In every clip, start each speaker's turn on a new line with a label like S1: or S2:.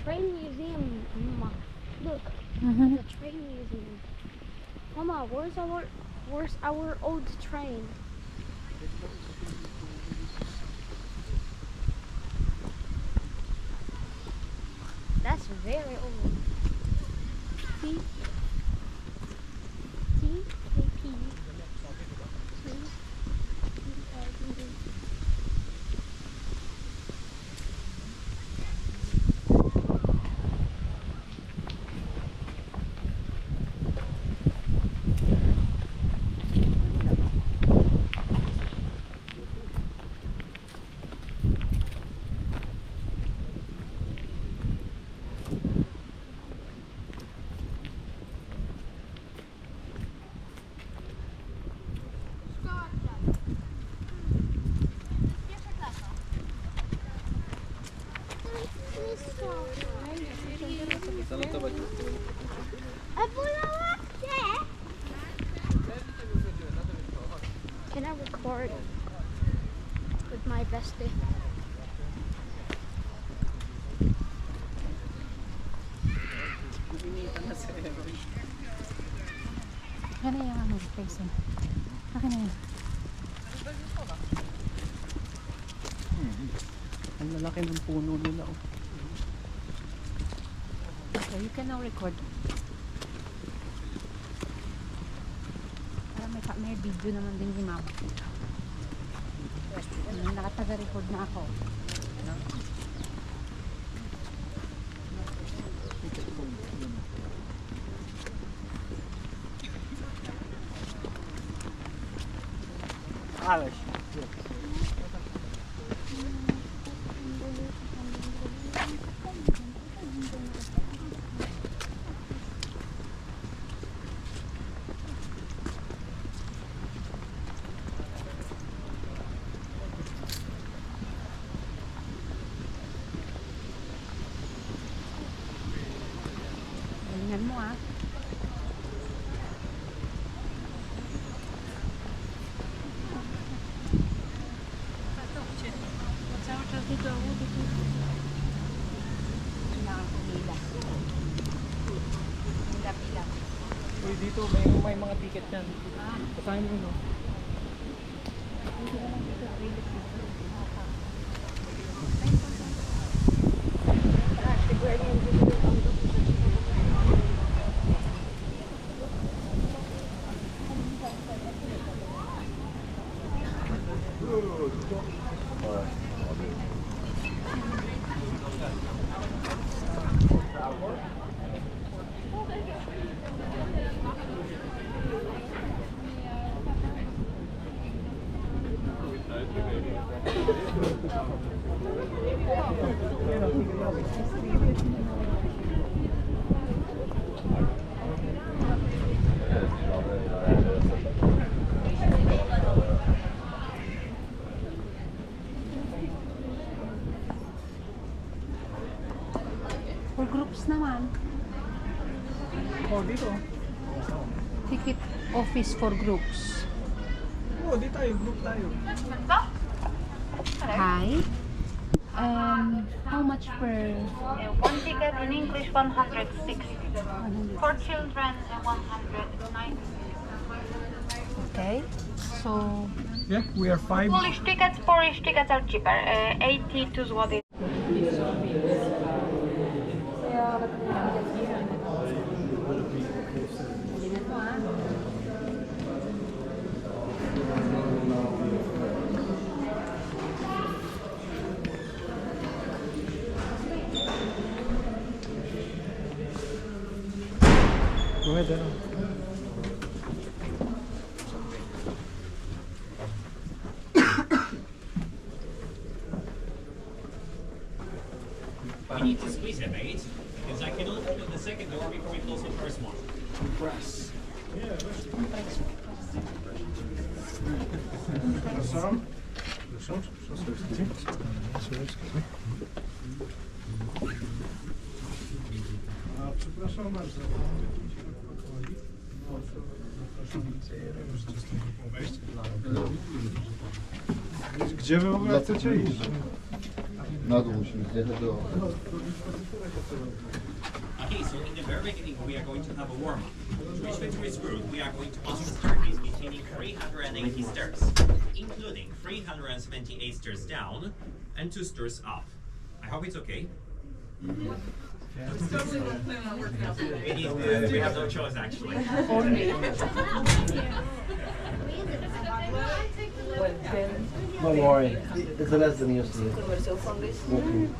S1: train museum, Mama. Look, the train museum. Mama, where's our old train? That's very old. See? TKP. Can I record with my bestie?
S2: Akin na yung ano, face. Akin na yun.
S3: Ang lalaki ng puno nila. Oh.
S2: Okay, you can now record. Para may video naman din si Mama. Nakataga-record na ako.
S3: Alex.
S2: Galingan mo ah.
S3: Uy, dito may mga ticket yan. Pasahin mo no.
S2: For groups naman.
S3: Oh, dito.
S2: Ticket office for groups.
S3: Oh, di tayo. Group tayo.
S2: Hi. How much per?
S4: One ticket in English 160. For children 190.
S2: Okay. So,
S3: Yeah, we are 5.
S4: Polish tickets are cheaper. 82 zł.
S3: Go ahead.
S5: We need to squeeze it, mate, because I can only open the second door before we close the first one.
S3: Press. Przepraszam bardzo. Gdzie wy w ogóle chcecie iść?
S6: 나도 54도.
S5: Okay, so in the very beginning, we are going to have a warm-up. To reach victory's route, we are going to pass the staircase containing 380 stairs, including 378 stairs down and 2 stairs up. I hope it's okay. It is good. We have no choice, actually.
S6: Don't worry, it's less than usually. Walking.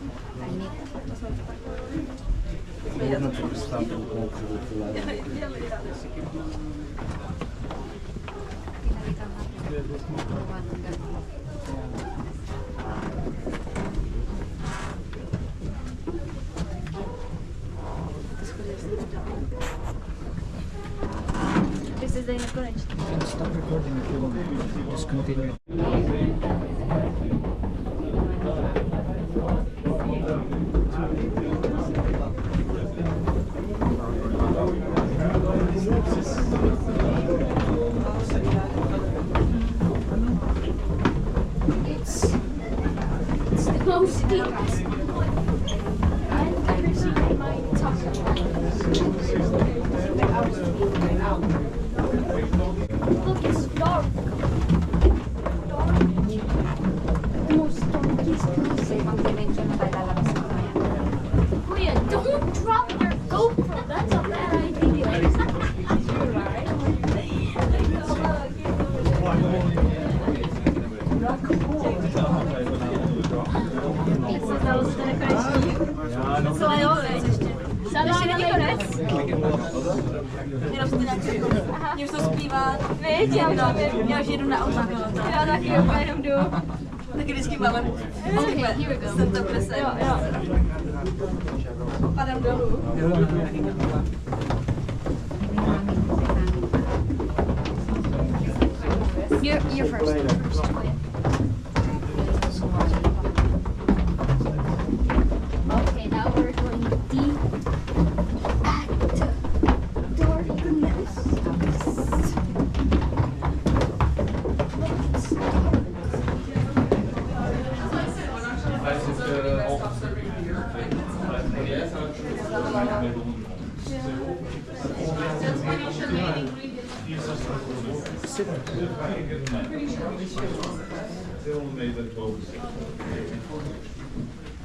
S6: We're not going to stop and go to the
S1: This is the encourage.
S3: Stop recording if you want. Just continue.
S1: It's the most steep I've ever seen in my entire life. Look, it's dark. The most darkest place. Kuya, don't drop your GoPro. That's a bad idea. Ještě konec.
S7: Jenom mě už to zpívá. Víš, já už jedu na auto. Já taky jenom jdu. Taky vždycky máme. Jsem to prese. Padám dolů.
S1: You're first. Okay, now we're going deep at darkness.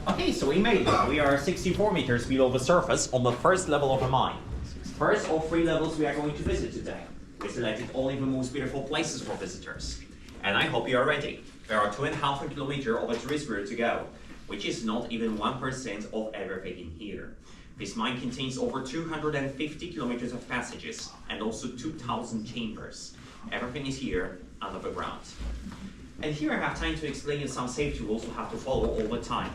S5: Okay, so we made it. We are 64 meters below the surface on the first level of the mine. First of 3 levels we are going to visit today. We selected only the most beautiful places for visitors. And I hope you are ready. There are 2.5 kilometers of a tourist route to go, which is not even 1% of everything in here. This mine contains over 250 kilometers of passages and also 2,000 chambers. Everything is here under the ground. And here I have time to explain you some safety rules you have to follow all the time.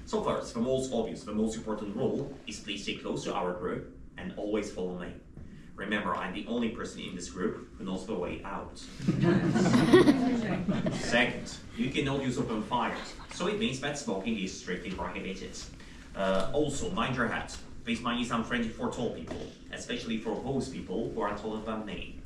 S5: So first, the most obvious, the most important rule is please stay close to our group and always follow me. Remember, I'm the only person in this group who knows the way out. Second, you cannot use open fires, so it means that smoking is strictly prohibited. Also, mind your head. This mine is unfriendly for tall people, especially for those people who are taller than me.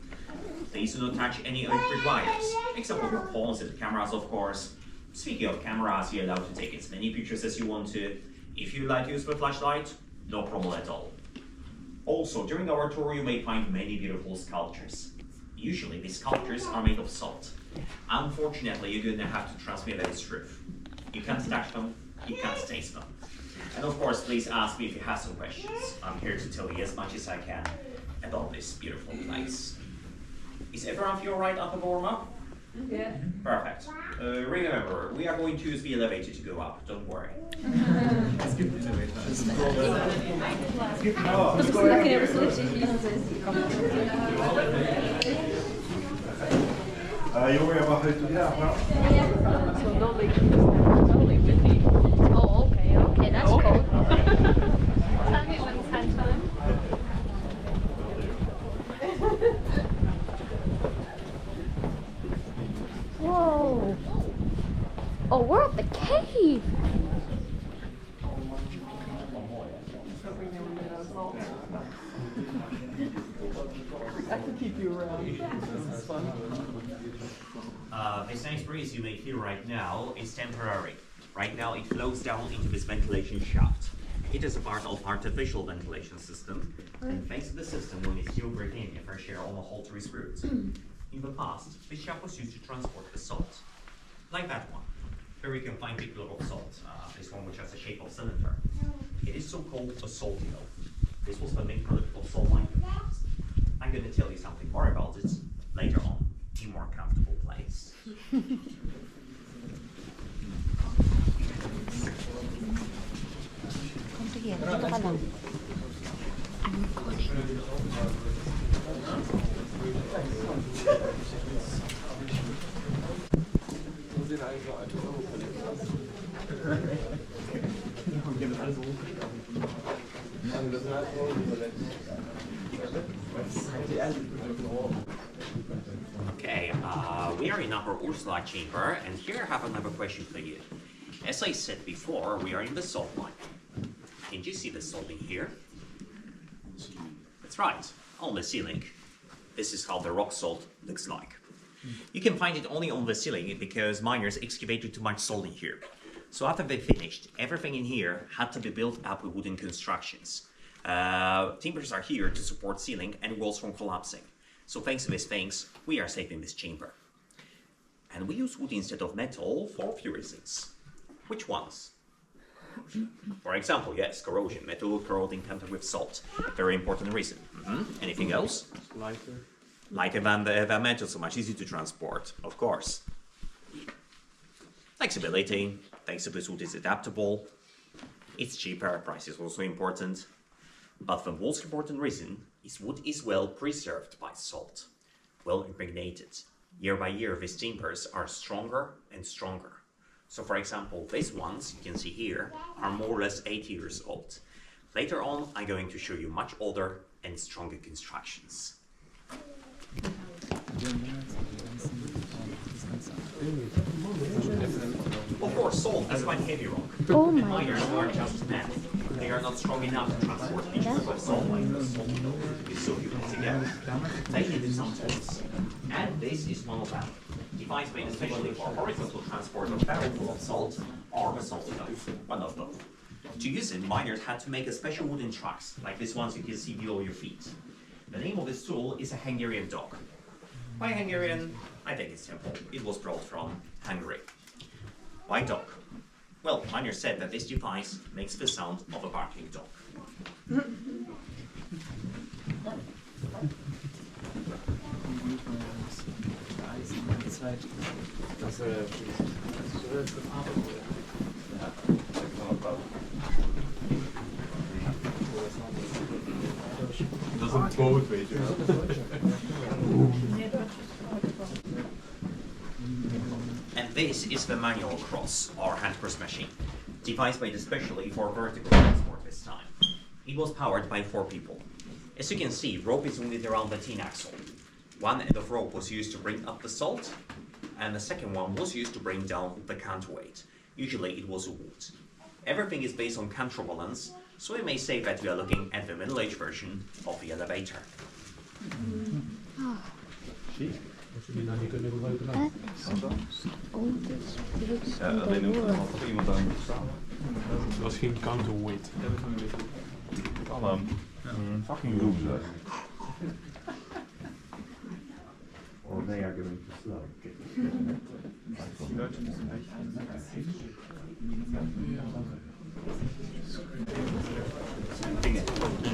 S5: Please do not touch any electric wires, except for your phones and cameras, of course. Speaking of cameras, you're allowed to take as many pictures as you want to. If you like to use the flashlight, no problem at all. Also, during our tour, you may find many beautiful sculptures. Usually, these sculptures are made of salt. Unfortunately, you're gonna have to trust me that it's true. You can't touch them, you can't taste them. And of course, please ask me if you have some questions. I'm here to tell you as much as I can about this beautiful place. Is everyone feel right after the warm-up?
S7: Yeah.
S5: Perfect. Remember, we are going to use the elevator to go up, don't worry.
S7: Taky nebezpečí.
S6: Jo, jag var höjt och grävt.
S7: So only 50.
S1: Oh, okay, that's cool. Tell me when it's time. Whoa. Oh, we're at the cave.
S3: I can keep you around. This is fun.
S5: This nice breeze you may feel right now is temporary. Right now it flows down into this ventilation shaft. It is a part of artificial ventilation system, and thanks to the system, we may still breathe in fresh air on the whole tree's roots. In the past, this shaft was used to transport the salt, like that one. Here we can find big load of salt, this one which has the shape of cylinder. It is so-called a salt mill. This was the main product of salt mining. I'm going to tell you something more about it later on, in a more comfortable place.
S2: Sige, dito ka lang.
S5: Okay, we are in Upper Ursula chamber, and here I have another question for you. As I said before, we are in the salt mine. Can you see the salt in here? That's right, on the ceiling. This is how the rock salt looks like. You can find it only on the ceiling because miners excavated too much salt in here. So after they finished, everything in here had to be built up with wooden constructions. Timbers are here to support ceiling and walls from collapsing. So thanks to these things, we are safe in this chamber. And we use wood instead of metal for a few reasons. Which ones? For example, yes, corrosion. Metal will corrode in contact with salt. Very important reason. Anything else?
S6: Lighter.
S5: Lighter than the metal, so much easier to transport, of course. Flexibility. Thanks to this wood is adaptable. It's cheaper, price is also important. But the most important reason is wood is well preserved by salt, well impregnated. Year by year, these timbers are stronger and stronger. So for example, these ones you can see here are more or less 80 years old. Later on, I'm going to show you much older and stronger constructions. Of course, salt is quite heavy rock.
S1: Oh
S5: And
S1: my
S5: miners are just men. They are not strong enough to transport pieces of salt like the salt mill is so you put together. They needed some tools. And this is one of them. Device made especially for horizontal transport of barrel full of salt or a salt mill, one of both. To use it, miners had to make a special wooden trucks, like these ones you can see below your feet. The name of this tool is a Hungarian dog. Why Hungarian? I think it's simple. It was brought from Hungary. Why dog? Well, miners said that this device makes the sound of a barking dog.
S6: Dat is een boot, weet je wel.
S5: And this is the manual cross, or hand press machine, device made especially for vertical transport this time. It was powered by 4 people. As you can see, rope is wounded around the tin axle. One end of rope was used to bring up the salt, and the second one was used to bring down the counterweight. Usually it was wood. Everything is based on counterbalance, so we may say that we are looking at the middle-aged version of the elevator.
S1: That is the oldest place
S6: Ja,
S1: in
S6: alleen
S1: the
S6: ook
S1: world.
S6: nog iemand aan moet staan.
S3: Dat was geen counterweight.
S6: Alarm. Fucking loser. Or they are going to slow.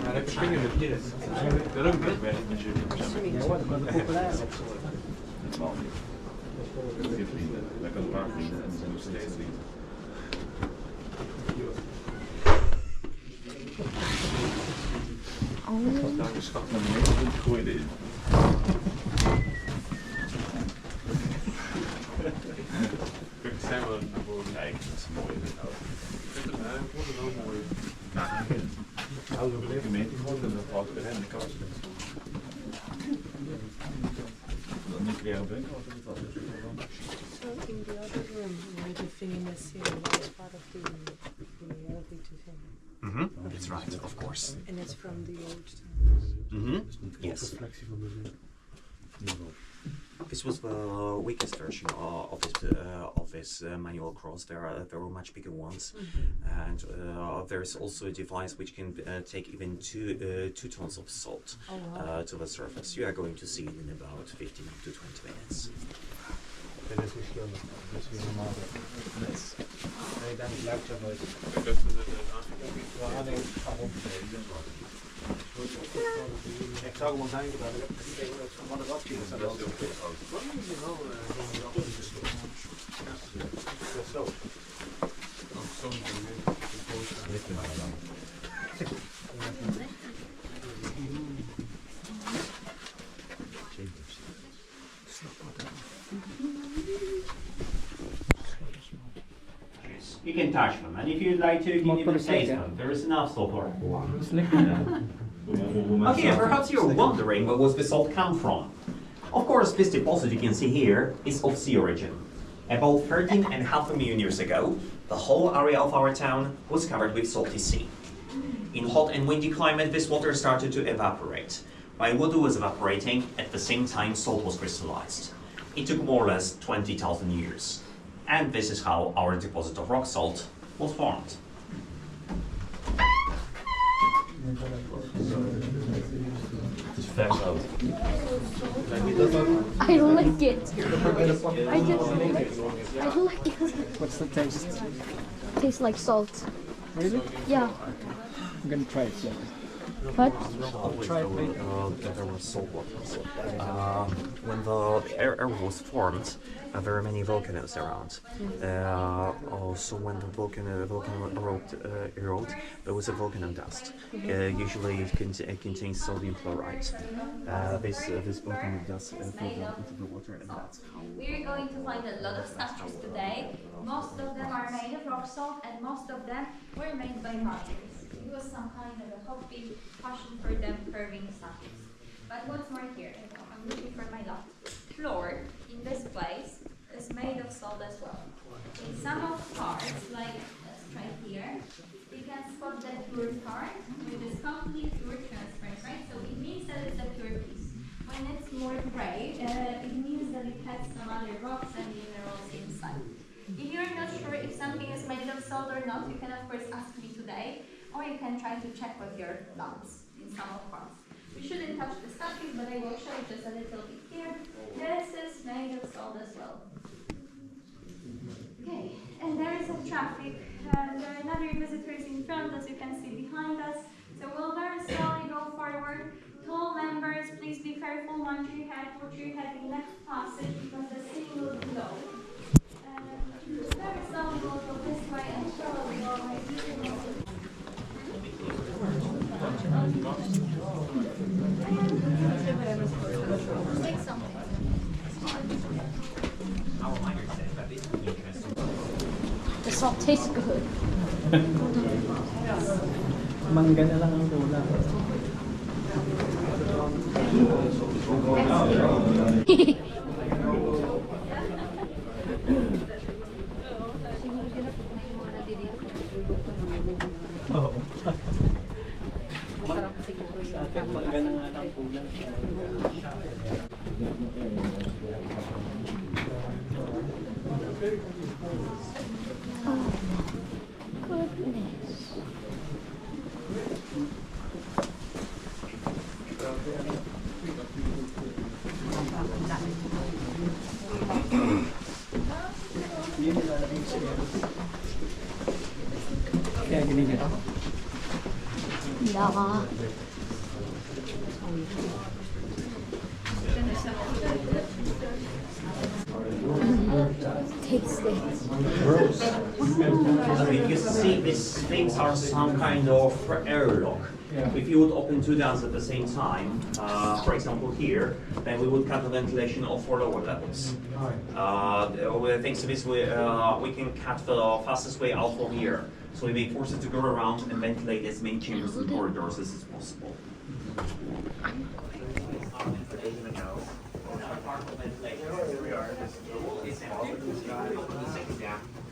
S3: Maar ik springen met dit. Dat ook niet werkt met jullie.
S6: Lekker waar vinden en ze nog steeds niet. Daar is schat naar beneden en gooide in.
S3: Kijk, zijn we naar boven.
S6: Kijk, dat is mooi.
S3: Ik vond het ook mooi.
S6: Oude gemeente geworden en dat was de rendekast. Dat nucleaire bunker was het wel.
S8: So in the other room, where the thing in the ceiling was part of the elevator thing.
S5: That's right, of course.
S8: And it's from the old times.
S5: Yes.
S6: Reflectie van de zin.
S5: this was the weakest version of this manual cross. There were much bigger ones, and there's also a device which can take even 2 tons of salt to the surface. You are going to see it in about 15 to 20 minutes.
S3: Dat is verschillend. Dat is helemaal nice. Nee, dan blijft het nooit. Ik zou gewoon denken dat ik tegen van de ratje is. Dat is zo.
S5: You can touch them, and if you'd like to, you can replace them. There is enough so far. Okay, perhaps you're wondering where was the salt come from? Of course, this deposit you can see here is of sea origin. About 13.5 million years ago, the whole area of our town was covered with salty sea. In hot and windy climate, this water started to evaporate. While water was evaporating, at the same time salt was crystallized. It took more or less 20,000 years. And this is how our deposit of rock salt was formed.
S6: Het is ver oud.
S1: I don't like it. I don't like it.
S3: What's the taste?
S1: Tastes like salt.
S3: Really?
S1: Yeah.
S3: I'm gonna try it. Yeah.
S1: But
S5: There was salt water. When the air was formed, there were many volcanoes around. Also, when the volcano erode, there was a volcano dust. Usually, it contains sodium chloride. This volcano dust fell down into the water, and that's how.
S9: We're going to find a lot of statues today. Most of them are made of rock salt, and most of them were made by miners. It was some kind of a hobby, passion for them carving statues. But what's more here? I'm looking for my lot. Floor in this place is made of salt as well. In some of parts, like right here, you can spot the pure tar with this complete pure transparent, right? So it means that it's a pure piece. When it's more gray, it means that it has some other rocks and minerals inside. If you're not sure if something is made of salt or not, you can of course ask me today, or you can try to check with your lamps in some of parts. We shouldn't touch the statues, but I will show you just a little bit here. This is made of salt as well. Okay, and there is a traffic, and there are another visitors in front, as you can see behind us. So we'll very slowly go forward. Tall members, please be careful, mind your head, put your head in next passage because the ceiling will be low. Very slowly we'll go this way and slowly go right here. Take something.
S5: Our miners said that this would be interesting.
S1: the salt tastes good.
S3: Mangga na lang ang kulang. Oo. Sa akin, mangga na nga lang kulang.
S1: Oh, goodness.
S3: Kaya ginigit.
S1: Yeah. Taste it.
S5: You see, these things are some kind of airlock. If you would open two dams at the same time, for example here, then we would cut the ventilation of 4 lower levels. Thanks to this, we can cut the fastest way out from here. So we may force it to go around and ventilate as many chambers and corridors as is possible.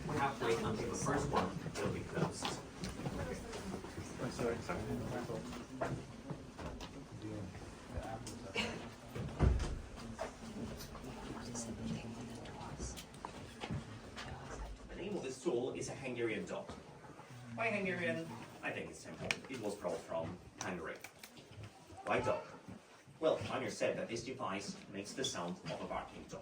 S5: We have to wait until the first one will be closed. Why Hungarian? I think it's simple. It was brought from Hungary. Why dog? Well, Anya said that this device makes the sound of a barking dog.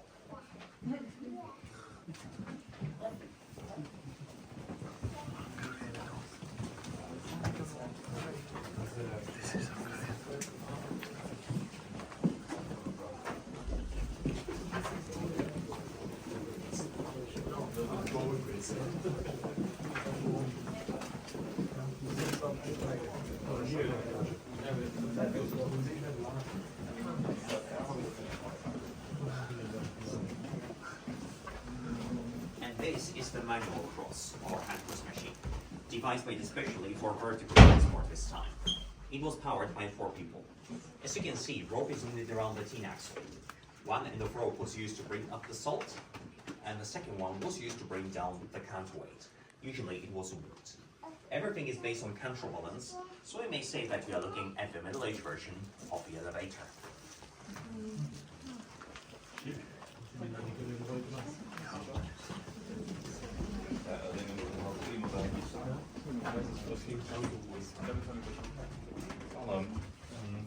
S5: And this is the manual cross, or hand cross machine, device made especially for vertical transport this time. It was powered by 4 people. As you can see, rope is needed around the tin axle. One end of rope was used to bring up the salt, and the second one was used to bring down the counterweight. Usually it was wood. Everything is based on counterbalance, so we may say that we are looking at the middle-aged version of the elevator.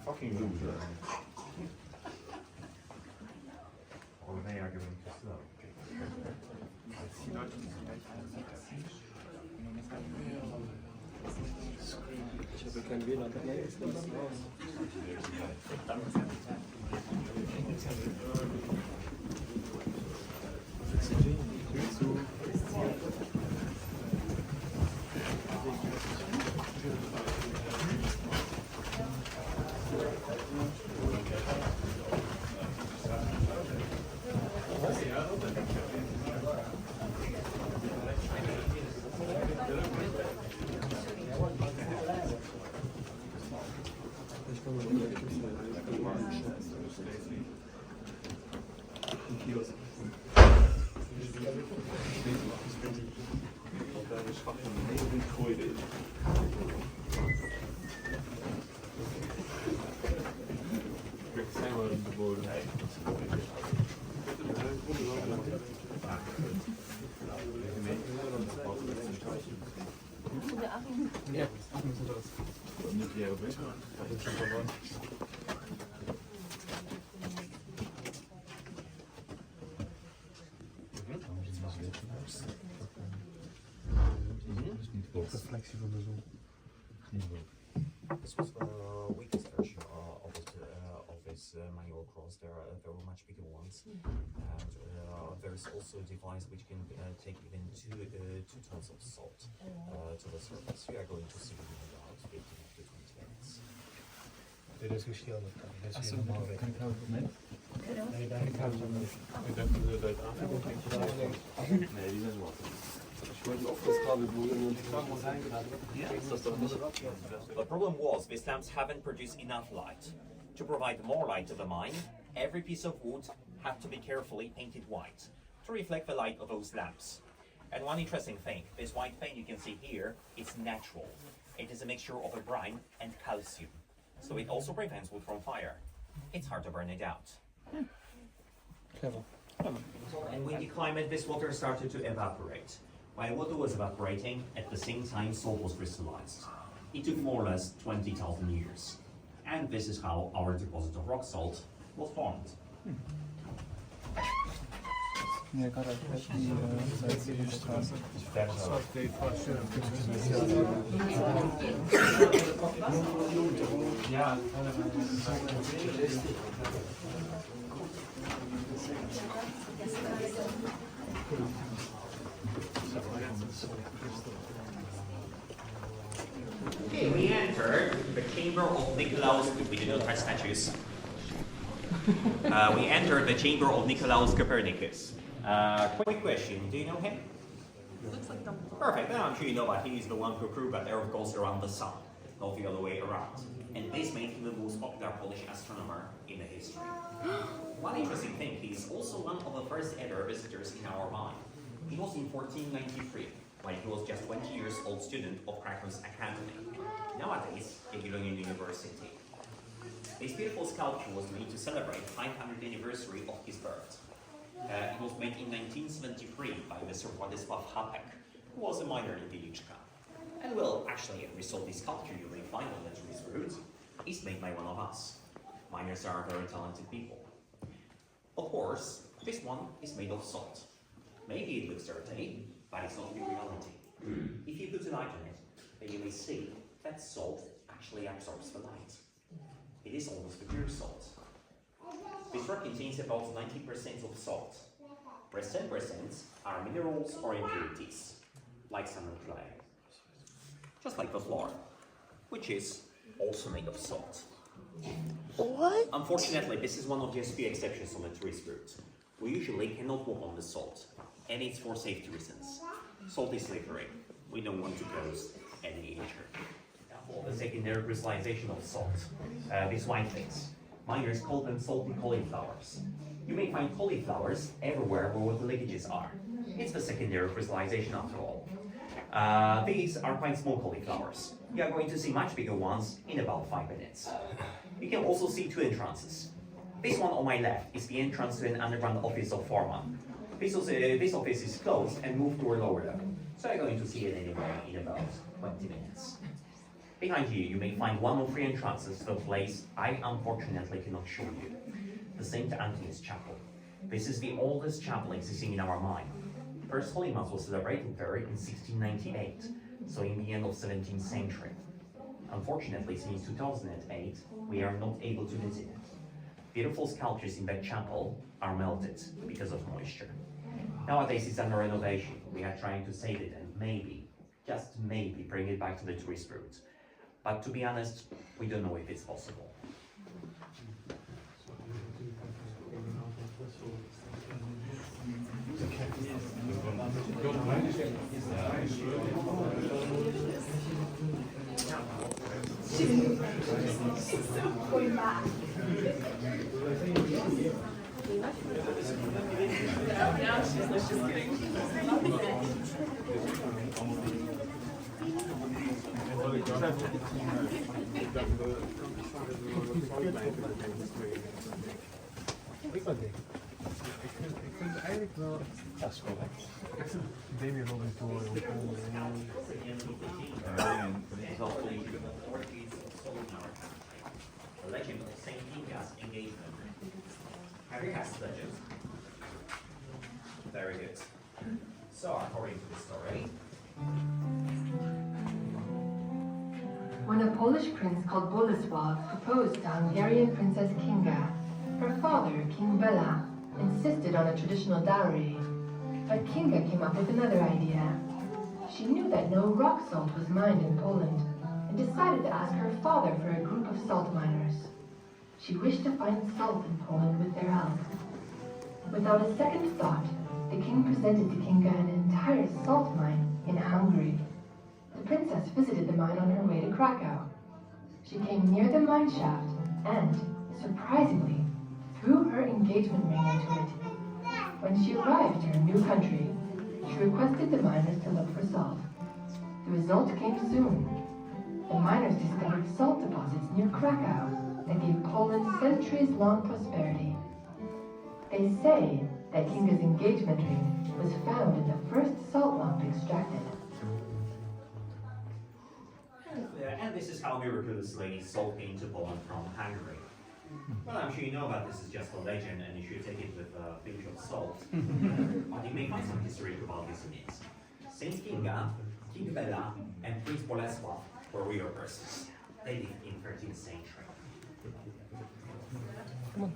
S3: Fucking loser. Oh nee, ik heb hem niet gestaan. Ich habe kein WLAN. Reflectie van de zon. This was the weakest version of this manual cross. There were much bigger ones, and there is also a device which can take even 2 tons of salt to the surface. We are going to see it in about 15 to 20 minutes. Dit is geschilderd. Dit is helemaal weg. Kan ik houden mee? Nee, daar ik hou het mee. Ik dacht dat het uit Afrika. Nee, die zijn zwart.
S5: The problem was these lamps haven't produced enough light. To provide more light to the mine, every piece of wood had to be carefully painted white to reflect the light of those lamps. And one interesting thing, this white paint you can see here is natural. It is a mixture of a brine and calcium, so it also prevents wood from fire. It's hard to burn it out.
S3: Clever.
S5: And with the climate, this water started to evaporate. While water was evaporating, at the same time salt was crystallized. It took more or less 20,000 years. And this is how our deposit of rock salt was formed.
S10: Nee, ik had het net die Straße.
S3: Ja,
S5: Okay, we entered the chamber of Nicolaus, we did not have statues. We entered the chamber of Nicolaus Copernicus. Quick question, do you know him?
S7: Looks like Dumbledore.
S5: Perfect, now I'm sure you know that he is the one who proved that Earth goes around the sun, not the other way around. And this made him the most popular Polish astronomer in the history. One interesting thing, he is also one of the first ever visitors in our mine. He was in 1493, when he was just 20 years old student of Krakow's Academy. Nowadays, a Jagiellonian University. This beautiful sculpture was made to celebrate 500th anniversary of his birth. It was made in 1973 by Mr. Władysław Hapek, who was a miner in Wieliczka. And well, actually, every salty sculpture you may find on the tourist route is made by one of us. Miners are very talented people. Of course, this one is made of salt. Maybe it looks dirty, but it's not the reality. If you put a light on it, then you may see that salt actually absorbs the light. It is almost a pure salt. This rock contains about 90% of salt. The rest 10% are minerals or impurities, like sand and clay. Just like the floor, which is also made of salt.
S1: What?
S5: Unfortunately, this is one of just few exceptions on the tourist route. We usually cannot walk on the salt, and it's for safety reasons. Salt is slippery. We don't want to cause any injury. For the secondary crystallization of salt, these white things, miners call them salty cauliflowers. You may find cauliflowers everywhere where the leakages are. It's the secondary crystallization after all. These are quite small cauliflowers. You are going to see much bigger ones in about 5 minutes. You can also see two entrances. This one on my left is the entrance to an underground office of Foreman. This office is closed and moved to a lower level, so you're going to see it anyway in about 20 minutes. Behind you may find one of 3 entrances to a place I unfortunately cannot show you. The St. Anthony's Chapel. This is the oldest chapel existing in our mine. First Holy Mass was celebrated there in 1698, so in the end of 17th century. Unfortunately, since 2008, we are not able to visit it. Beautiful sculptures in that chapel are melted because of moisture. Nowadays it's under renovation. We are trying to save it and maybe, just maybe, bring it back to the tourist route. But to be honest, we don't know if it's possible.
S10: Eigenlijk wel. Ja, is wel. Ik deed weer nog een tour.
S5: The legend of Saint Kinga's engagement. Have you heard the legend? Very good. So, according to the story,
S11: when a Polish prince called Bolesław proposed to Hungarian Princess Kinga, her father, King Bela, insisted on a traditional dowry. But Kinga came up with another idea. She knew that no rock salt was mined in Poland, and decided to ask her father for a group of salt miners. She wished to find salt in Poland with their help. Without a second thought, the king presented to Kinga an entire salt mine in Hungary. The princess visited the mine on her way to Krakow. She came near the mine shaft and, surprisingly, threw her engagement ring into it. When she arrived to her new country, she requested the miners to look for salt. The result came soon. The miners discovered salt deposits near Krakow that gave Poland centuries-long prosperity. They say that Kinga's engagement ring was found in the first salt lump extracted.
S5: and this is how miraculously salt came to Poland from Hungary. Well, I'm sure you know that this is just a legend and you should take it with a pinch of salt. But you may find some history about this in it. Saint Kinga, King Bela, and Prince Bolesław were real persons. They lived in 13th century.
S10: Come on.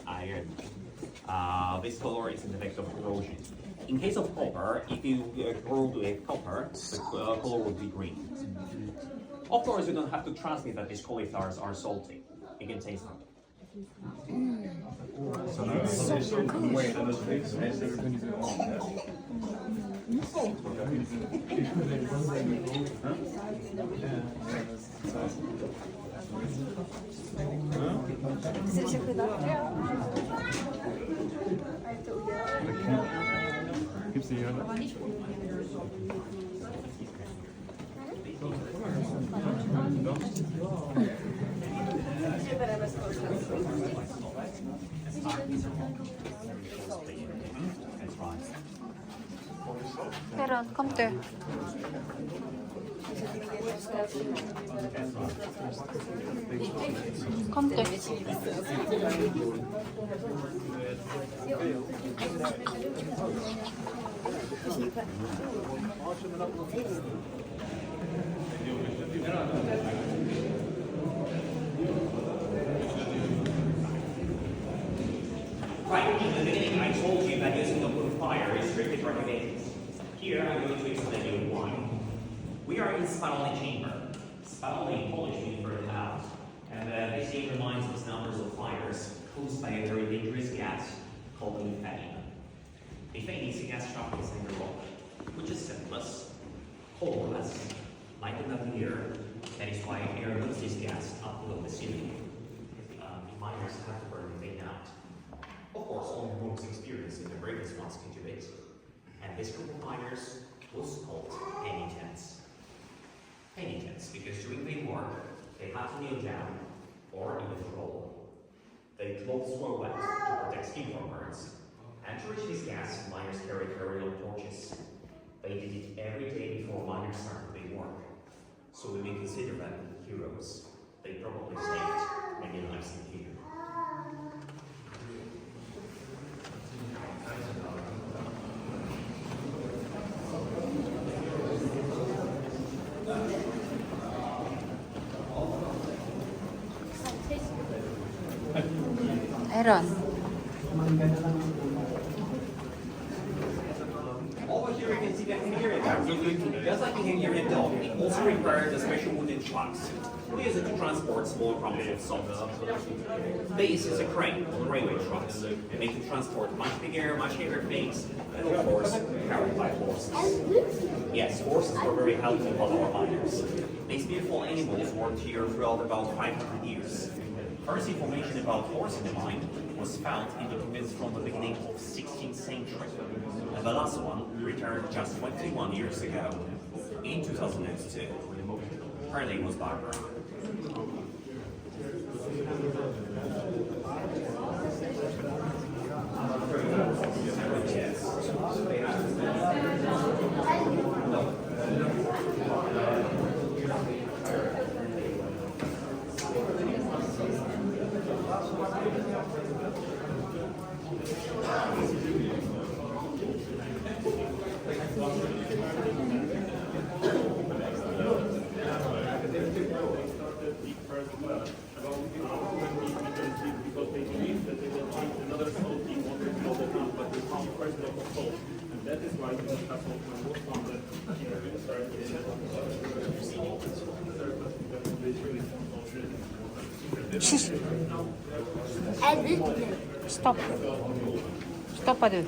S5: Iron. This color is an effect of corrosion. In case of copper, if you corrode with copper, the color would be green. Of course, you don't have to trust me that these cauliflowers are salty. You can taste them.
S10: Gibt's die hier?
S2: Aaron, come there. Come there.
S5: Right, in the beginning I told you that using a wood fire is strictly prohibited. Here I'm going to explain you why. We are in Soli chamber. Soli in Polish means burnt out. And this name reminds us numbers of fires caused by a very dangerous gas called methane. Methane is a gas trapped inside the rock, which is scentless, colorless, like another air. That is why air moves this gas up below the ceiling. Miners have to burn methane out. Of course, only the most experienced in the bravest ones can do it. And this group of miners was called penitents. Penitents, because during their work, they had to kneel down or even roll. Their clothes were wet to protect skin from burns. And to reach this gas, miners carried very long torches. They did it every day before miners started their work. So we may consider them heroes. They probably saved many lives in here.
S2: Aaron.
S5: Over here you can see the Hungarian dog. Just like the Hungarian dog, it also requires a special wooden trucks. We use it to transport small quantities of salt. Base is a crane on railway trucks, and they can transport much bigger, much heavier things, and of course, carried by horses. Yes, horses were very helpful for our miners. These beautiful animals worked here throughout about 500 years. First information about horse in the mine was found in documents from the beginning of 16th century. And the last one returned just 21 years ago, in 2002. Her name was Barbara.
S2: Stop. Stop, Adu.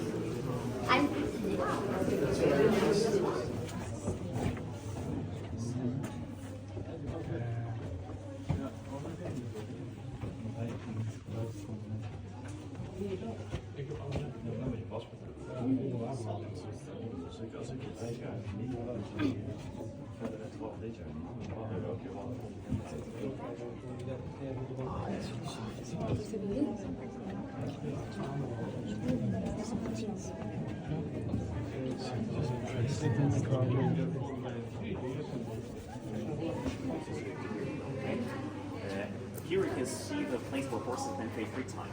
S5: Here you can see the place where horses spend their free time.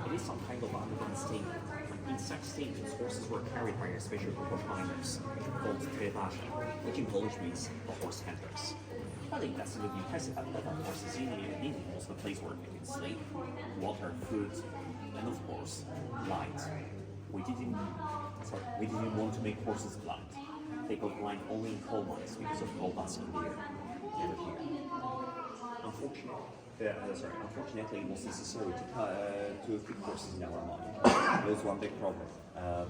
S5: It is some kind of underground stable. In such stables, horses were carried by a special group of miners called trebashi, which in Polish means the horse handlers. I think that's really impressive that horses in was the place where they can sleep, water, food, and of course, light. We didn't want to make horses blind. They got blind only in coal mines because of coal dust in the air. Never here. Unfortunately, it was necessary to keep horses in our mine. It was one big problem,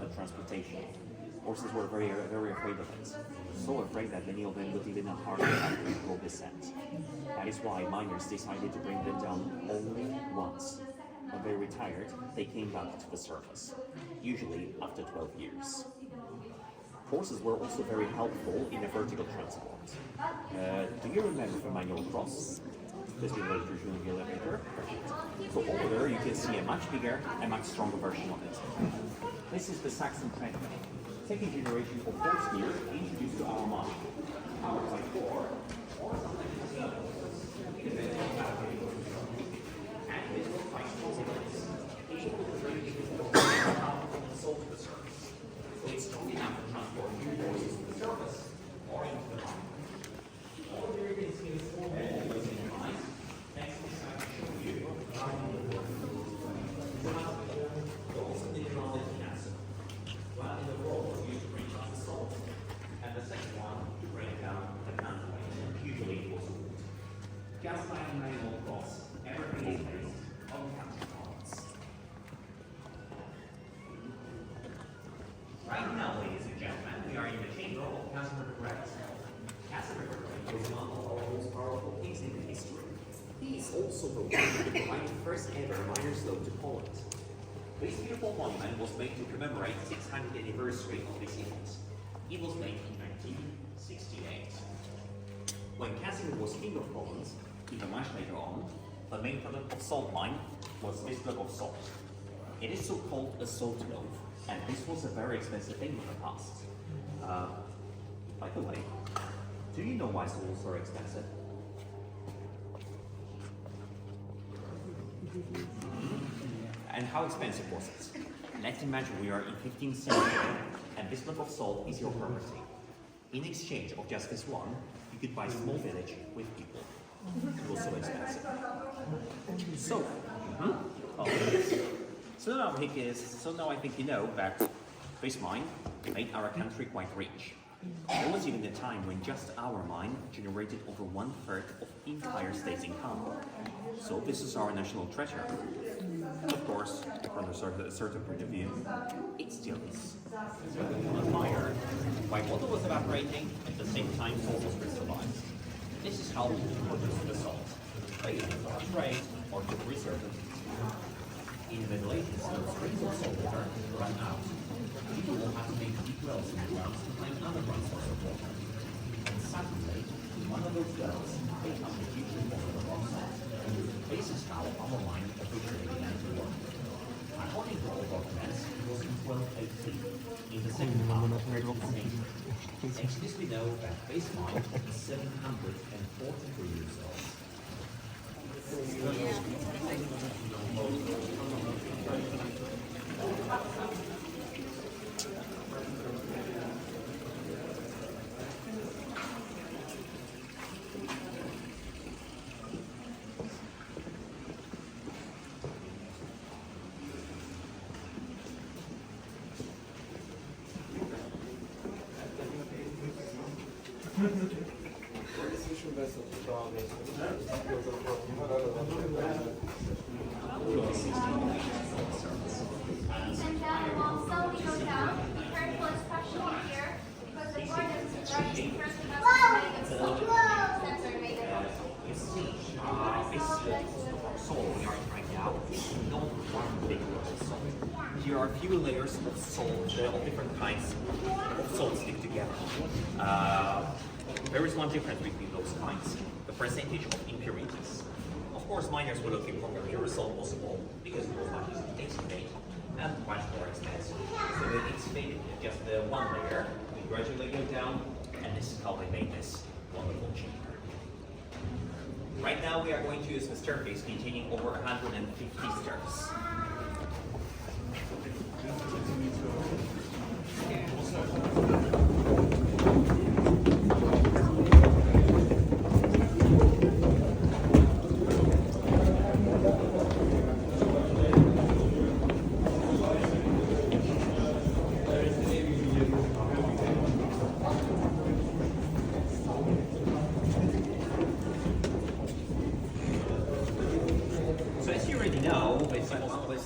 S5: the transportation. Horses were very afraid of it. So afraid that many of them would live in a hard vertical descent. That is why miners decided to bring them down only once. When they retired, they came back to the surface, usually after 12 years.
S3: Horses were also very helpful in the vertical transport. Do you remember the manual cross? This will later show you later. So over there you can see a much bigger and much stronger version of it. This is the Saxon train. Second generation of horse gear introduced to our market. Powered by 4 or and this was quite consequence. Able to sold to the surface. So it's strong enough to transport new horses to the surface or into the mine. All there you can see is 4 always in your mind. Next is I can show you. Also the hydraulic castle. One in the world was used to bring down the salt, and the second one to bring down the counterweight. Usually it was wood. Just like a manual cross, everything is based on counterparts. Right now, ladies and gentlemen, we are in the chamber of Casimir the Great. Casimir the Great was one of our most powerful kings in history. He is also the one who provided the first ever miners' loan to Poland. This beautiful monument was made to commemorate the 600th anniversary of this event. It was made in 1968. When Casimir was king of Poland, even much later on, the main product of salt mine was this block of salt. It is so called a salt loaf, and this was a very expensive thing in the past. By the way, do you know why salt was so expensive? And how expensive was it? Let's imagine we are in 15th century, and this lump of salt is your property. In exchange of just this one, you could buy a small village with people. It was so expensive. So, so now I think you know that this mine made our country quite rich. There was even a time when just our mine generated over 1/3 of entire state's income. So this is our national treasure. Of course, from a certain point of view, it still is. On fire, while water was evaporating, at the same time salt was crystallized. This is how we produce the salt. Either to trade or to preserve it. In the Middle Ages, when springs of salt water run out, people will have to make deep wells in the ground to find underground source of water. And suddenly, in one of those wells, they found a huge deposit of rock salt. This is how our mine officially began to work. According to all documents, it was in 1280, in the second half of the 13th century. Actually, we know that this mine is 743 years old.
S9: And then we'll slowly go down. Be careful, especially here, because the gardens are right in front of us are made of salt. Steps are made of
S3: You see, this soil we are in right now is not one big block of salt. Here are a few layers of salt, of different kinds of salt stick together. There is one difference between those kinds, the percentage of impurities. Of course, miners were looking for the purest salt possible because it was much easier to excavate and much more expensive. So they excavated just the one layer, we gradually go down, and this is how they made this wonderful chamber. Right now we are going to use the staircase containing over 150 steps.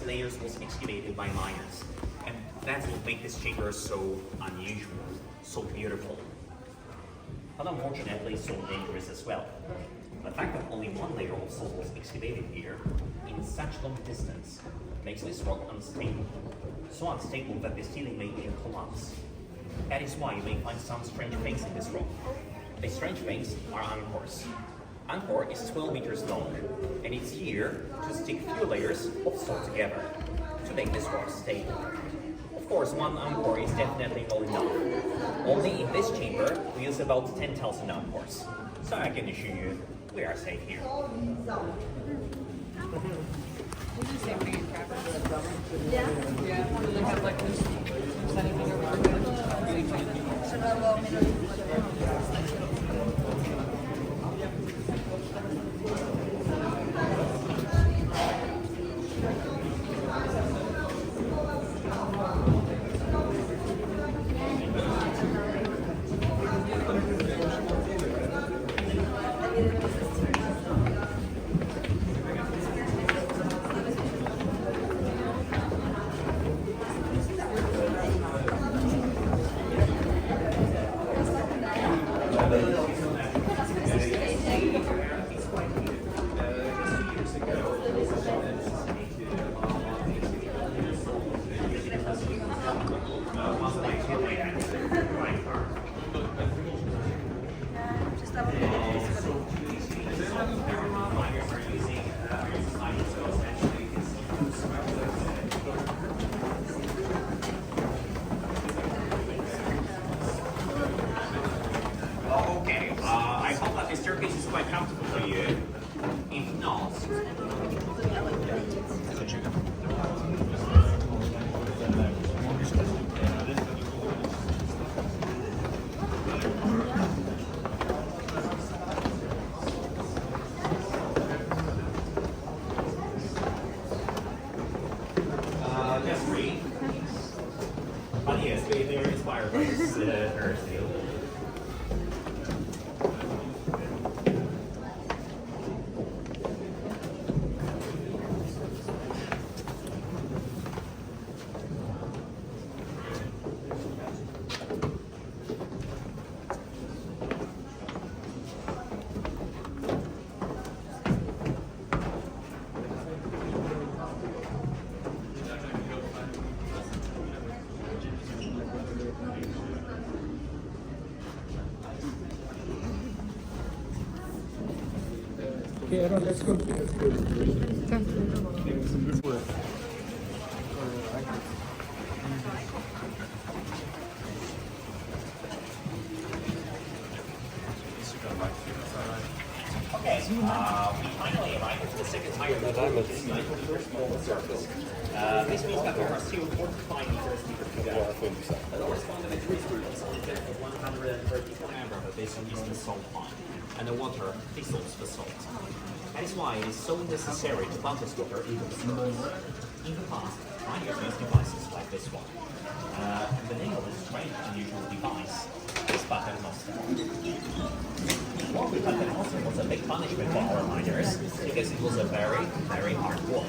S3: Layers was excavated by miners, and that's what makes this chamber so unusual, so beautiful, but unfortunately so dangerous as well. The fact that only one layer of salt was excavated here in such long distance makes this rock unstable, so unstable that the ceiling may even collapse.
S5: That is why you may find some strange things in this rock. The strange things are anchors. Anchor is 12 meters long, and it's here to stick few layers of salt together to make this rock stable. Of course, one anchor is definitely not enough. Only in this chamber, we use about 10,000 anchors. So I can assure you, we are safe here.
S8: It's the same thing in Trappers. Yeah? Yeah. They have like this anything over there.
S5: But yes, they were inspired by this Thursday.
S10: Okay, everyone, let's go.
S5: Okay, we finally arrived at the second higher level of this 91st global surface. This means that there are still 45 meters deeper to go. The lowest fundamentary is on a depth of 134 amber, but this is the salt line, and the water dissolves the salt. That is why it is so necessary to pump this water into the surface. In the past, miners used devices like this one. The name of this strange, unusual device is paternoster. What we paternoster was a big punishment for our miners because it was a very, very hard work.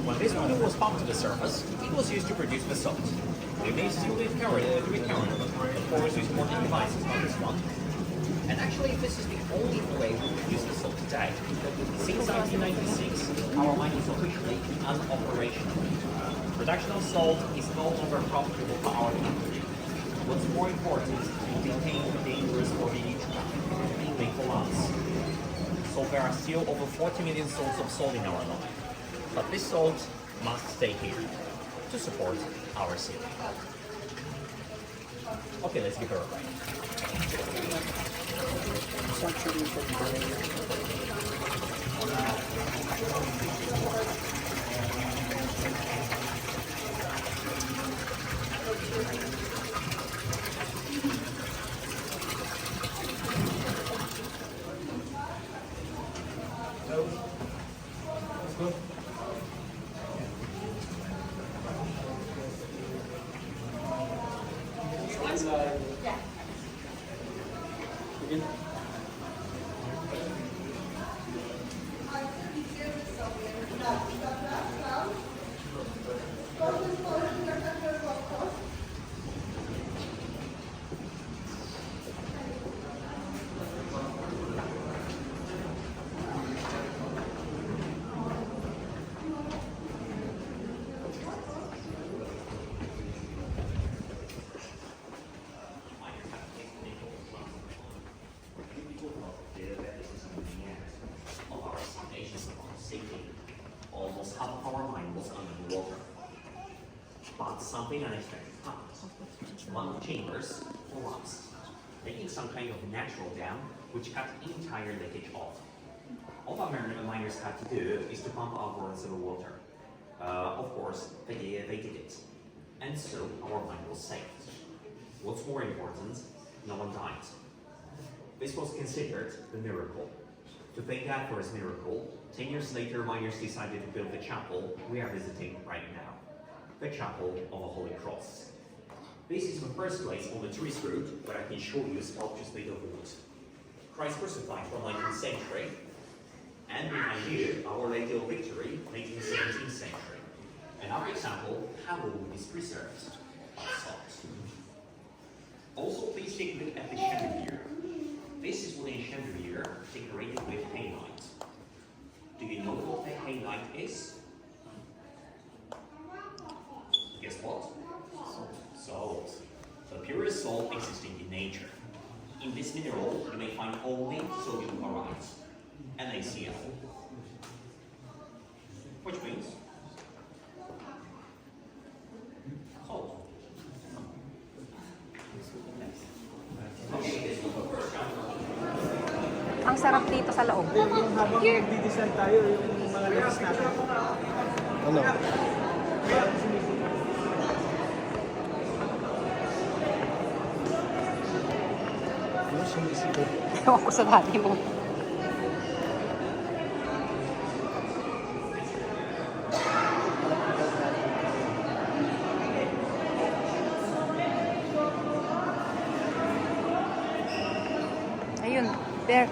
S5: When this water was pumped to the surface, it was used to produce the salt. We may still be carried, of course, use modern devices like this one. And actually, this is the only way we produce the salt today. Since 1996, our mine is officially unoperational. Production of salt is no longer profitable for our country. What's more important is to detain the dangerous Wieliczka, mainly for us. So there are still over 40 million salts of salt in our mine. But this salt must stay here to support our city. Okay, let's give her a break. something unexpected happened. One of the chambers collapsed, making some kind of natural dam which cut entire leakage off. All our miners had to do is to pump upwards the water. Of course, they did it. And so our mine was saved. What's more important, no one died. This was considered the miracle. To thank God for his miracle, 10 years later, miners decided to build the chapel we are visiting right now, the Chapel of the Holy Cross. This is the first place on the tourist route where I can show you a sculptures made of wood. Christ crucified from 19th century, and behind you, Our Lady of Victory, made in the 17th century. Another example, how wood is preserved by salt. Also, please take a look at the chandelier. This is wooden chandelier decorated with halite. Do you know what the halite is? Guess what? Salt. The purest salt existing in nature. In this mineral, you may find only sodium chloride and ACL. Which means salt.
S2: Ang sarap dito sa loob.
S10: Yung habang nagdi-design tayo, yung mga layers natin. Ano? Ano sumisipot?
S2: Ewan ko sa dati mo. Ayun, there.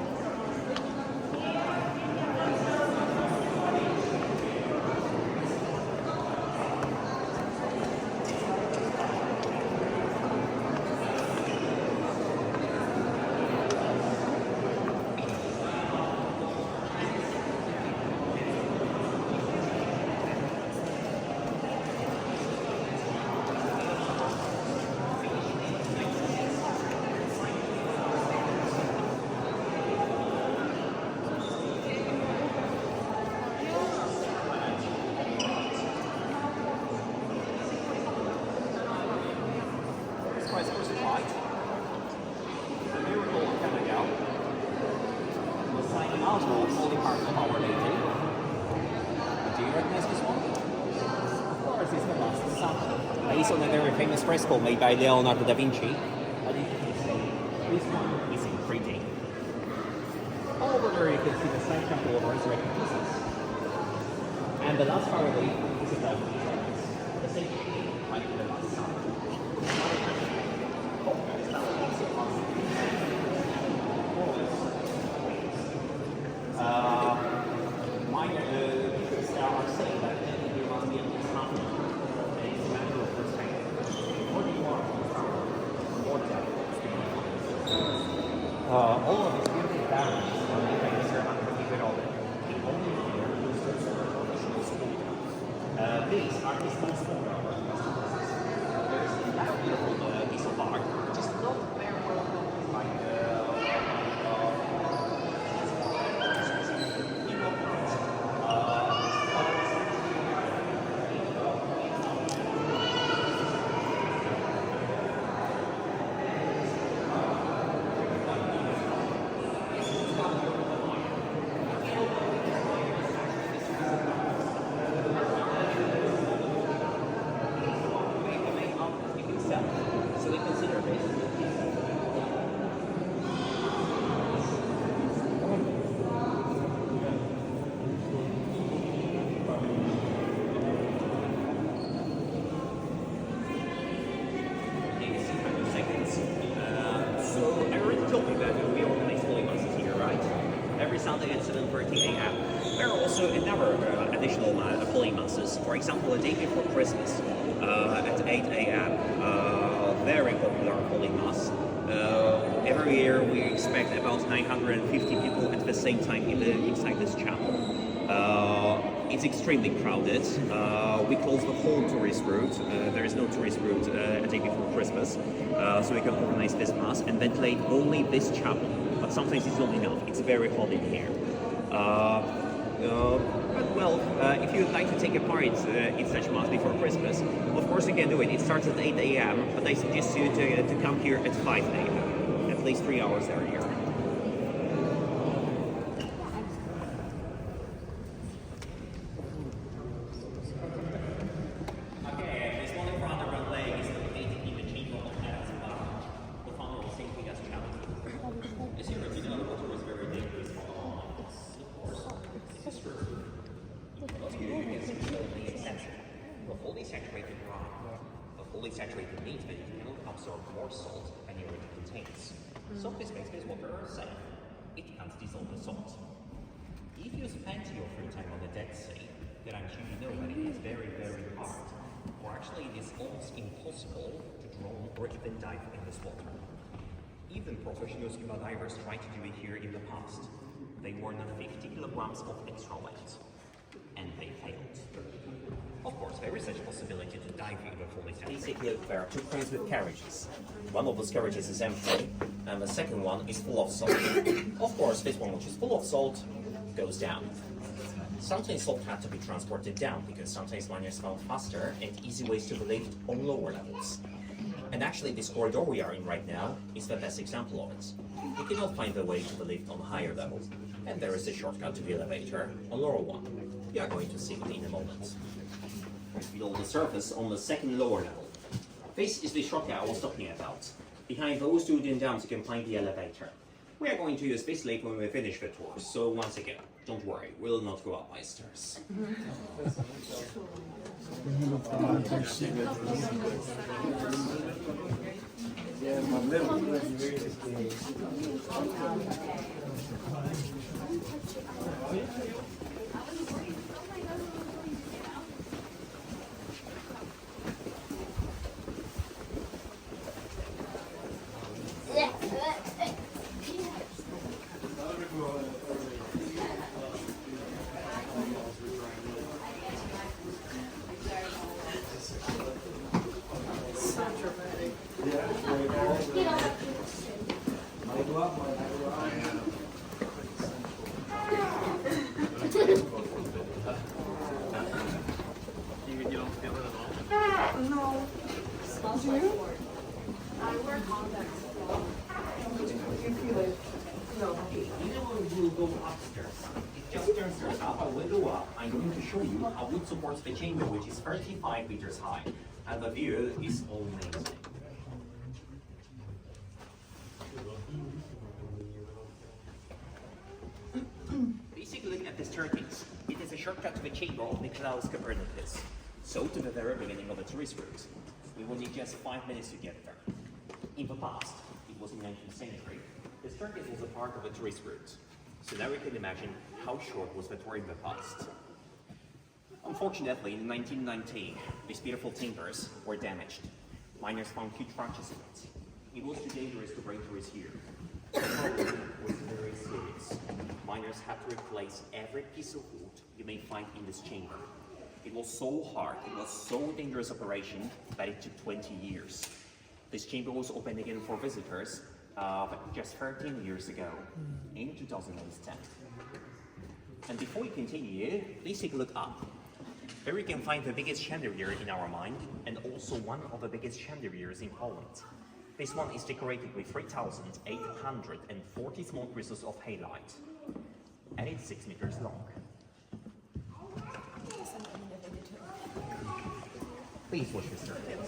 S5: Christ crucified. The miracle of Canada was signing out of Holy Heart of Our Lady. Do you recognize this one? Of course, it's the Last Supper. Based on a very famous fresco made by Leonardo da Vinci. But you can see, this one is in 3D. All over there you can see the side temple of resurrected Jesus. And the last parallel is about the same thing, like the Last Supper. All of these beautiful barrels are made by Mr. Keep it all in. The only miner who serves the professional school. These are his most memorable customers. There's another beautiful piece of art, which is not very well known by so they consider this. So I already told you that we organize Holy Masses here, right? Every Sunday at 7:30 a.m. There are also another additional Holy Masses. For example, the day before Christmas at 8 a.m. Very popular Holy Mass. Every year we expect about 950 people at the same time inside this chapel. It's extremely crowded. We close the whole tourist route. There is no tourist route a day before Christmas, so we can organize this mass and ventilate only this chapel. But sometimes it's not enough. It's very hot in here.
S3: But well, if you'd like to take a part in such mass before Christmas, of course you can do it. It starts at 8 a.m., but I suggest you to come here at 5 a.m., at least 3 hours earlier. Saturated meat that cannot absorb more salt than it already contains. So this makes this water safe. It can't dissolve the salt. If you spend your free time on the Dead Sea, then I'm sure you know that it is very, very hard, or actually it is almost impossible to drown or even dive in this water. Even professional scuba divers tried to do it here in the past. They were not 50 kilograms of extra weight, and they failed. Of course, there is such a possibility to dive in the fully saturated. Basically, there are two cranes with carriages. One of those carriages is empty, and the second one is full of salt. Of course, this one, which is full of salt, goes down. Sometimes salt had to be transported down, because sometimes miners found faster and easy ways to lift on lower levels. And actually, this corridor we are in right now is the best example of it. You cannot find the way to the lift on higher levels, and there is a shortcut to the elevator on lower one. You are going to see it in a moment. Below the surface on the second lower level. This is the shortcut I was talking about. Behind those two dim dams you can find the elevator. We are going to use this lift when we finish the tour, so once again, don't worry, we'll not go up by stairs. How wood supports the chamber, which is 35 meters high, and the view is amazing. Basically, looking at the staircase, it is a shortcut to the chamber of Nicolaus Copernicus. So, to the very beginning of the tourist route, we will need just 5 minutes to get there. In the past, it was in the 19th century, the staircase was a part of the tourist route. So now we can imagine how short was the tour in the past. Unfortunately, in 1919, these beautiful timbers were damaged. Miners found huge fractures in it. It was too dangerous to bring tourists here. The problem was very serious. Miners had to replace every piece of wood you may find in this chamber. It was so hard, it was so dangerous operation that it took 20 years. This chamber was opened again for visitors just 13 years ago, in 2010. And before we continue, please take a look up. There you can find the biggest chandelier in our mine, and also one of the biggest chandeliers in Poland. This one is decorated with 3,840 small crystals of halite, and it's 6 meters long. Please watch this circuit.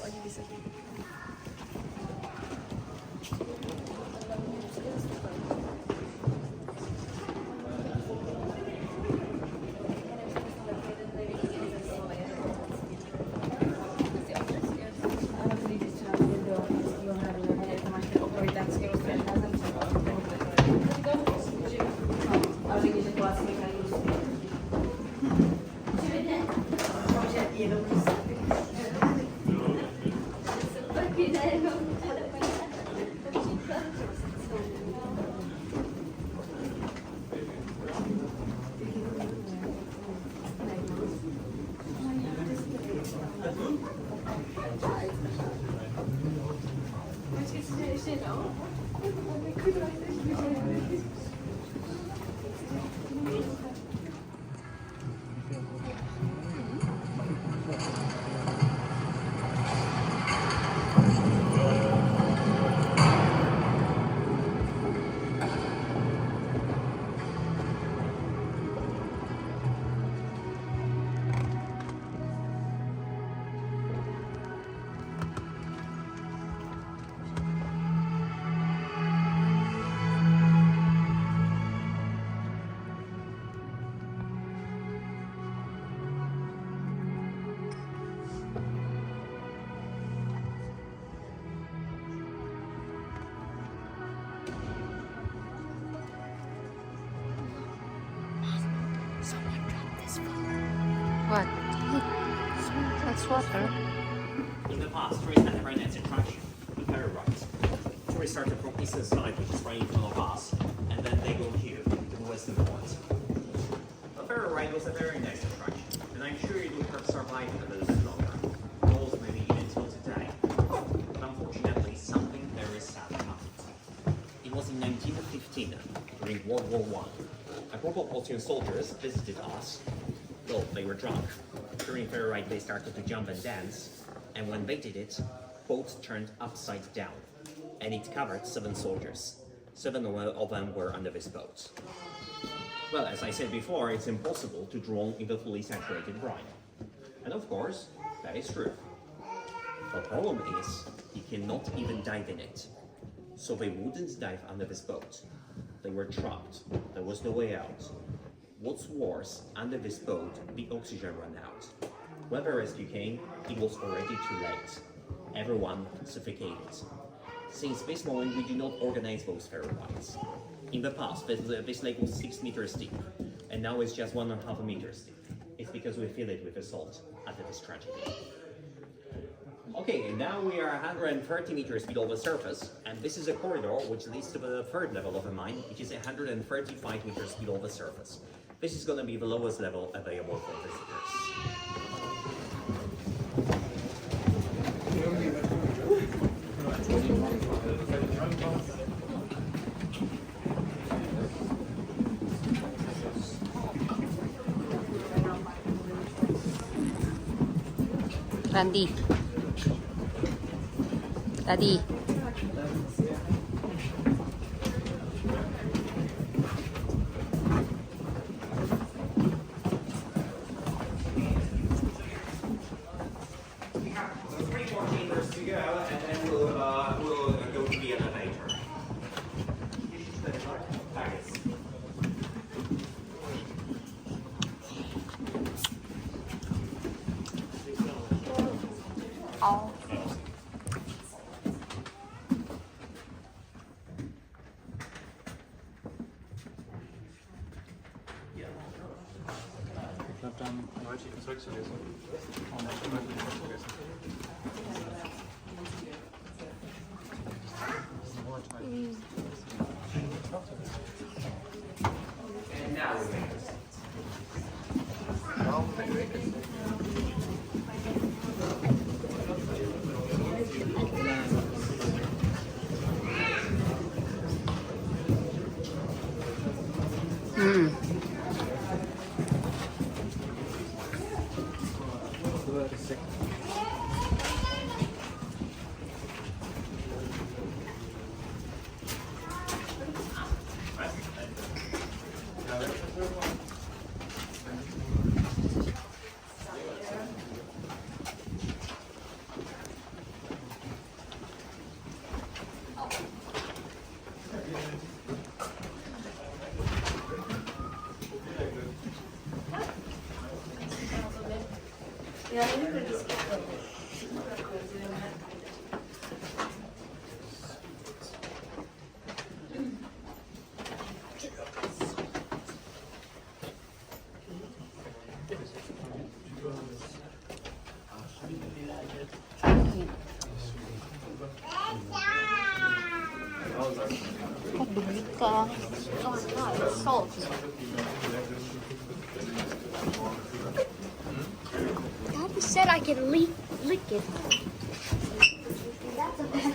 S1: Someone dropped this phone.
S2: What? That's water.
S5: In the past, tourists had a very nice attraction, the ferry rides. Tourists started from eastern side, which is right in front of us, and then they go here, to the western part. The ferry ride was a very nice attraction, and I'm sure it would have survived a little bit longer, also maybe even until today. But unfortunately, something very sad happened. It was in 1915, during World War I. A group of Austrian soldiers visited us. Well, they were drunk. During ferry ride, they started to jump and dance, and when they did it, boat turned upside down, and it covered 7 soldiers. 7 of them were under this boat. Well, as I said before, it's impossible to drown in the fully saturated brine. And of course, that is true. The problem is, you cannot even dive in it. So they wouldn't dive under this boat. They were trapped. There was no way out. What's worse, under this boat, the oxygen ran out. When the rescue came, it was already too late. Everyone suffocated. Since this moment, we do not organize those ferry rides. In the past, this lake was 6 meters deep, and now it's just 1.5 meters deep. It's because we fill it with the salt after this tragedy. Okay, and now we are 130 meters below the surface, and this is a corridor which leads to the 3rd level of the mine, which is 135 meters below the surface. This is going to be the lowest level available for visitors.
S2: Randy. Daddy.
S5: So 3 more chambers to go, and then we'll go to the elevator. Targets.
S2: Oh.
S10: Ich glaube, dann Leute, ich zurückzulesen. Und dann vergessen.
S5: And now we make this.
S2: Wieliczka. Oh my god, it's salt.
S1: Daddy said I could lick it. That's a bad.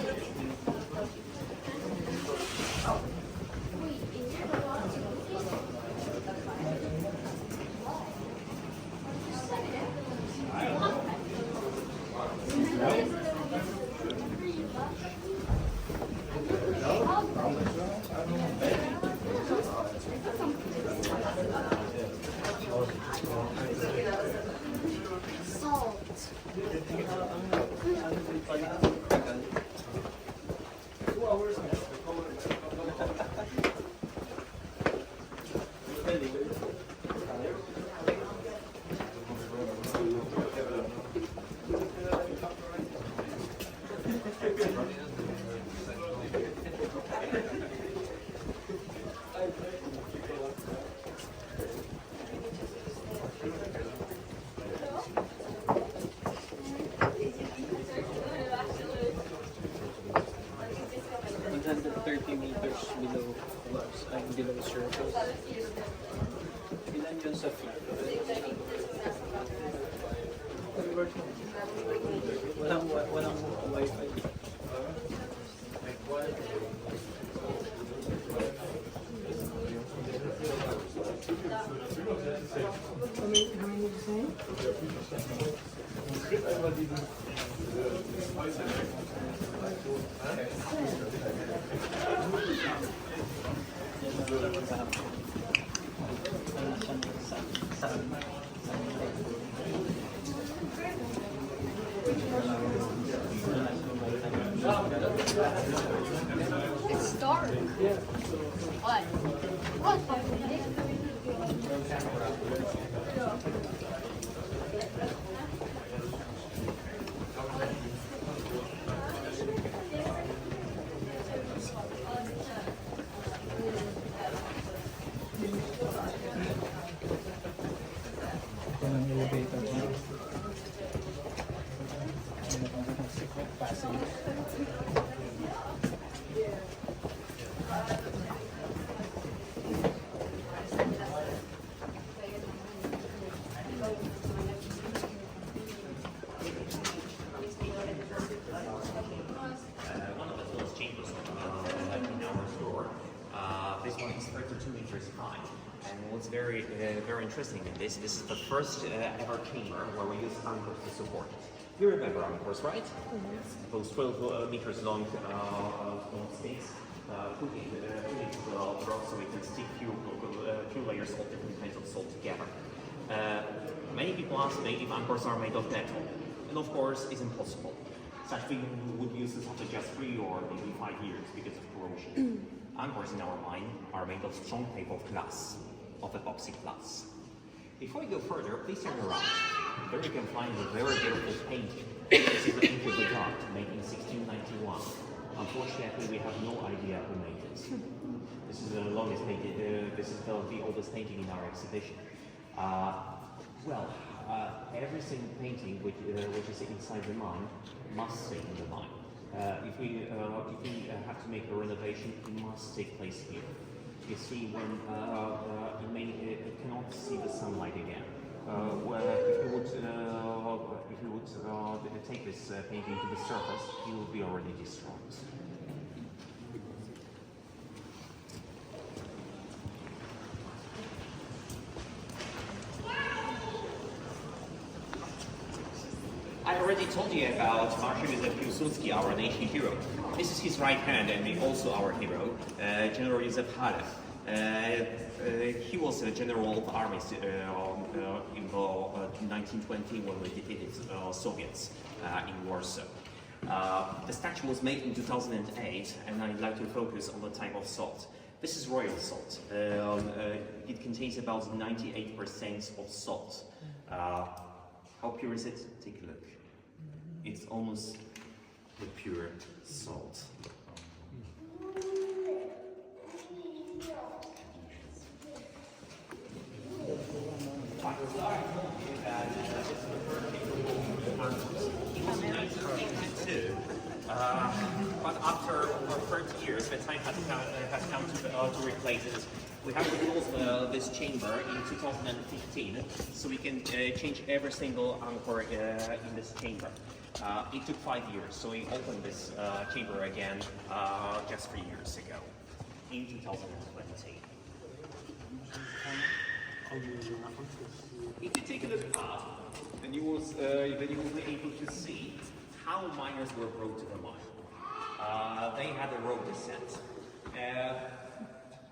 S10: Walang wifi.
S8: How many you say?
S1: It's dark. What? What?
S10: Walang elevator dyan. Secret passage.
S5: One of the tallest chambers in our store. This one is 32 meters high. And what's very interesting in this is the first ever chamber where we use anchors to support it. You remember anchors, right? Those 12 meters long sticks put into the rock so we can stick few layers of different kinds of salt together. Many people ask me if anchors are made of metal, and of course it's impossible. Such thing would use this after just 3 or maybe 5 years because of corrosion. Anchors in our mine are made of strong type of glass, of epoxy glass. Before we go further, please turn around. There you can find a very beautiful painting. This is the Ink of the God, made in 1691. Unfortunately, we have no idea who made it. This is the longest painting. This is the oldest painting in our exhibition. Every single painting which is inside the mine must stay in the mine. If we have to make a renovation, it must take place here. You see, when it cannot see the sunlight again. If you would take this painting to the surface, it will be already destroyed. I already told you about Marshal Józef Piłsudski, our nation hero. This is his right hand and also our hero, General Józef Halev. He was a general of armies in the 1920 when we defeated Soviets in Warsaw. The statue was made in 2008, and I'd like to focus on the type of salt. This is royal salt. It contains about 98% of salt. How pure is it? Take a look. It's almost the pure salt. But after over 30 years, the time has come to replace it. We have to close this chamber in 2015, so we can change every single anchor in this chamber. It took 5 years, so we opened this chamber again just 3 years ago, in 2020. If you take a look up, then you will be able to see how miners were brought to the mine. They had a road descent.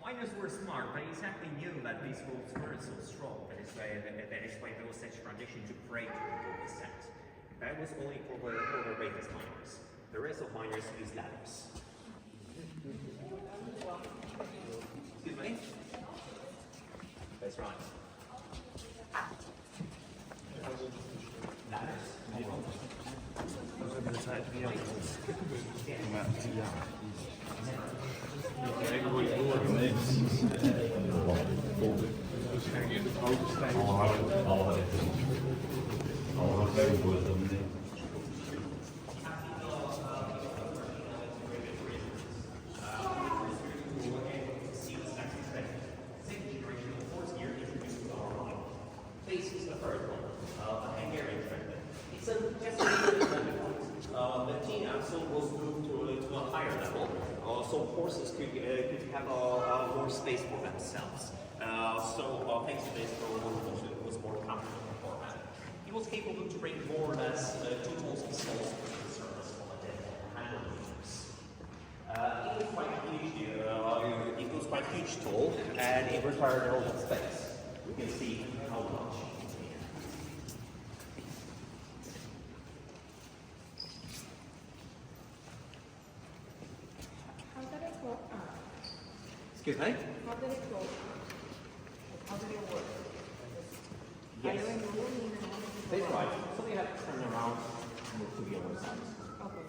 S5: Miners were smart, they exactly knew that these roads weren't so strong. That is why there was such tradition to pray during the road descent. That was only for the bravest miners. The rest of miners used ladders. Excuse me? That's right. Ladders. could have more space for themselves. So thanks to this, it was more comfortable for them. He was capable to bring more or less 2 tons of salt to the surface of the 100 meters. It was quite huge tool, and it required a lot of space. We can see how much.
S7: How did it go?
S5: Excuse me?
S7: How did it go? How did it work?
S5: Yes. That's right. So we have to turn around and move to the other side.
S7: Okay.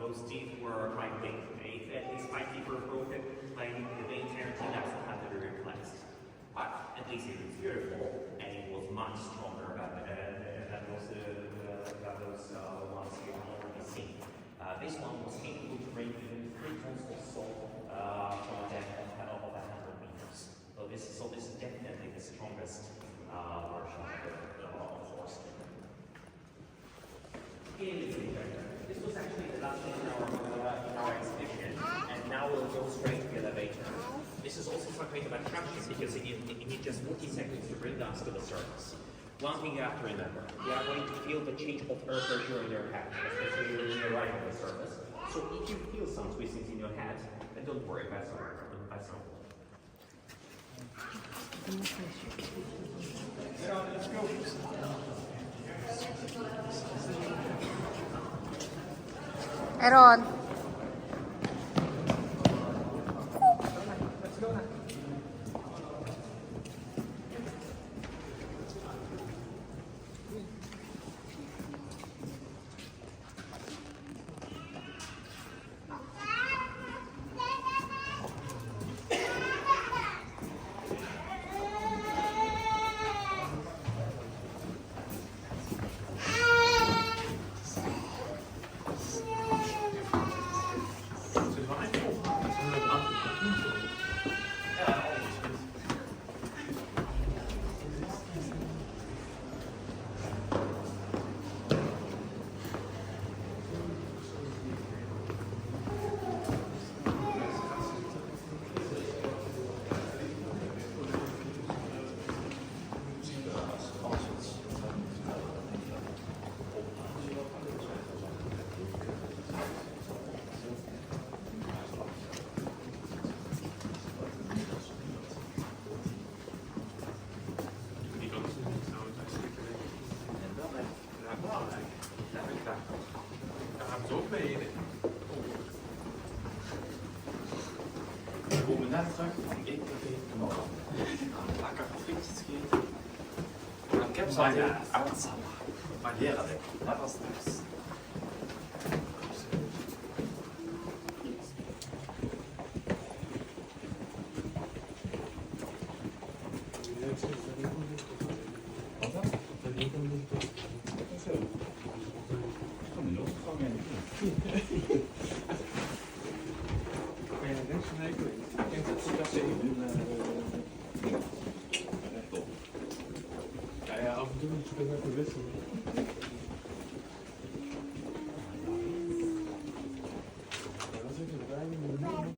S5: Those teeth were quite big. At least 5 teeth were broken, like the entire teeth axle had to be replaced. But at least it was beautiful, and it was much stronger than those ones you have already seen. This one was capable to bring 3 tons of salt from a depth of 100 meters. So this is definitely the strongest version of the horse. This was actually the last thing in our exhibition, and now we'll go straight to the elevator. This is also some kind of attraction because you need just 40 seconds to bring us to the surface. One thing you have to remember, you are going to feel the change of air pressure in your head, especially when you arrive at the surface. So if you feel some twistings in your head, then don't worry, that's all right. That's all.
S10: Let's go.
S2: Aaron.
S3: Mijn leraar denk ik. Dat was nice.
S10: Ja, af en toe moet je even wisselen.